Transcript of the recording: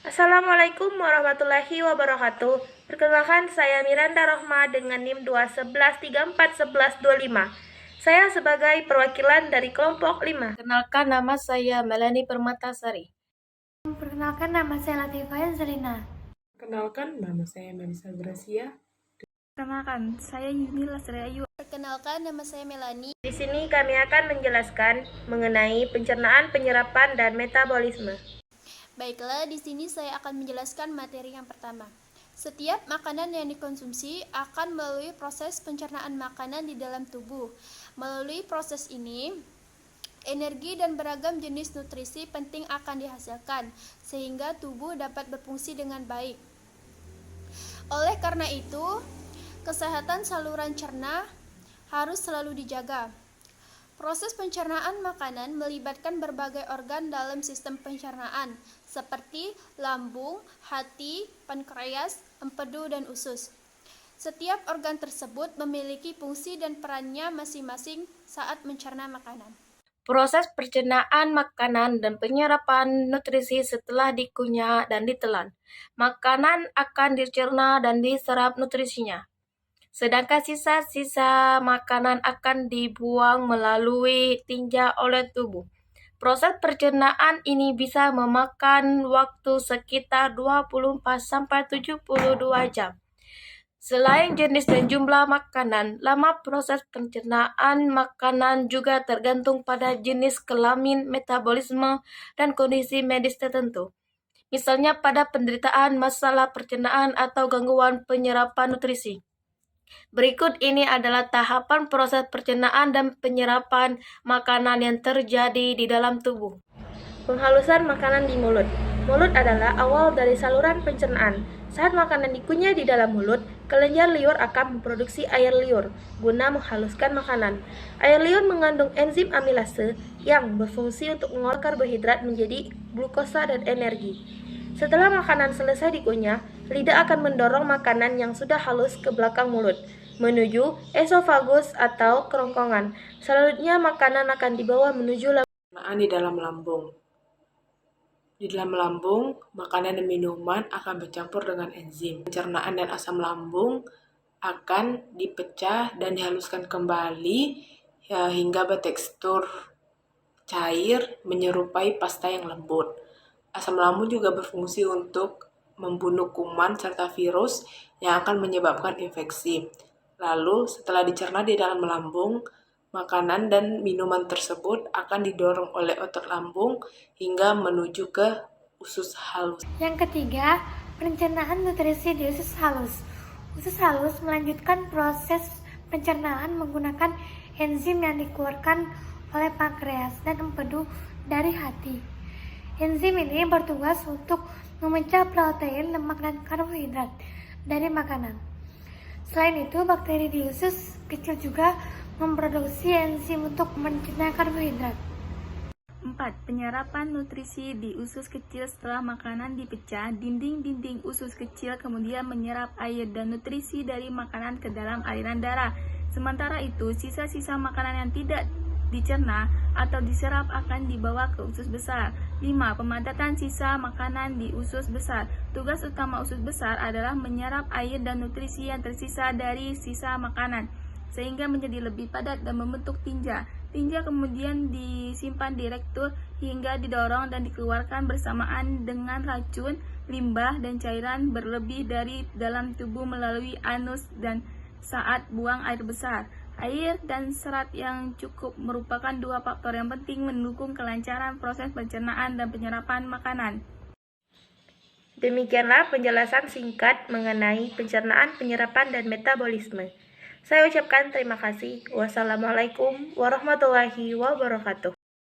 Assalamualaikum warahmatullahi wabarakatuh. Perkenalkan, saya Miranda Rohma dengan NIM 211341125. Saya sebagai perwakilan dari kelompok 5. Perkenalkan, nama saya Melani Permatasari. Perkenalkan, nama saya Latifah Zelina. Perkenalkan, nama saya Melisa Gracia. Perkenalkan, saya Yuni Lasri Ayu. Perkenalkan, nama saya Melani. Di sini kami akan menjelaskan mengenai pencernaan, penyerapan, dan metabolisme. Baiklah, di sini saya akan menjelaskan materi yang pertama. Setiap makanan yang dikonsumsi akan melalui proses pencernaan makanan di dalam tubuh. Melalui proses ini, energi dan beragam jenis nutrisi penting akan dihasilkan, sehingga tubuh dapat berfungsi dengan baik. Oleh karena itu, kesehatan saluran cerna harus selalu dijaga. Proses pencernaan makanan melibatkan berbagai organ dalam sistem pencernaan, seperti lambung, hati, pankreas, empedu, dan usus. Setiap organ tersebut memiliki fungsi dan perannya masing-masing saat mencerna makanan. Proses pencernaan makanan dan penyerapan nutrisi setelah dikunyah dan ditelan. Makanan akan dicerna dan diserap nutrisinya. Sedangkan sisa-sisa makanan akan dibuang melalui tinja oleh tubuh. Proses pencernaan ini bisa memakan waktu sekitar 24-72 jam. Selain jenis dan jumlah makanan, lama proses pencernaan makanan juga tergantung pada jenis kelamin, metabolisme, dan kondisi medis tertentu. Misalnya pada penderitaan masalah pencernaan atau gangguan penyerapan nutrisi. Berikut ini adalah tahapan proses pencernaan dan penyerapan makanan yang terjadi di dalam tubuh. Penghalusan makanan di mulut. Mulut adalah awal dari saluran pencernaan. Saat makanan dikunyah di dalam mulut, kelenjar liur akan memproduksi air liur guna menghaluskan makanan. Air liur mengandung enzim amilase yang berfungsi untuk mengolah karbohidrat menjadi glukosa dan energi. Setelah makanan selesai dikunyah, lidah akan mendorong makanan yang sudah halus ke belakang mulut, menuju esofagus atau kerongkongan. Selanjutnya makanan akan dibawa menuju Pencernaan di dalam lambung. Di dalam lambung, makanan dan minuman akan bercampur dengan enzim. Pencernaan dan asam lambung akan dipecah dan dihaluskan kembali hingga bertekstur cair menyerupai pasta yang lembut. Asam lambung juga berfungsi untuk membunuh kuman serta virus yang akan menyebabkan infeksi. Lalu, setelah dicerna di dalam lambung, makanan dan minuman tersebut akan didorong oleh otot lambung hingga menuju ke usus halus. Yang ketiga, pencernaan nutrisi di usus halus. Usus halus melanjutkan proses pencernaan menggunakan enzim yang dikeluarkan oleh pankreas dan empedu dari hati. Enzim ini bertugas untuk memecah protein, lemak, dan karbohidrat dari makanan. Selain itu, bakteri di usus kecil juga memproduksi enzim untuk mencerna karbohidrat. 4. Penyerapan nutrisi di usus kecil. Setelah makanan dipecah, dinding-dinding usus kecil kemudian menyerap air dan nutrisi dari makanan ke dalam aliran darah. Sementara itu, sisa-sisa makanan yang tidak dicerna atau diserap akan dibawa ke usus besar. 5. Pemantapan sisa makanan di usus besar. Tugas utama usus besar adalah menyerap air dan nutrisi yang tersisa dari sisa makanan, sehingga menjadi lebih padat dan membentuk tinja. Tinja kemudian disimpan di rektum hingga didorong dan dikeluarkan bersamaan dengan racun, limbah, dan cairan berlebih dari dalam tubuh melalui anus dan saat buang air besar. Air dan serat yang cukup merupakan dua faktor yang penting mendukung kelancaran proses pencernaan dan penyerapan makanan. Demikianlah penjelasan singkat mengenai pencernaan, penyerapan, dan metabolisme. Saya ucapkan terima kasih. Wassalamualaikum warahmatullahi wabarakatuh.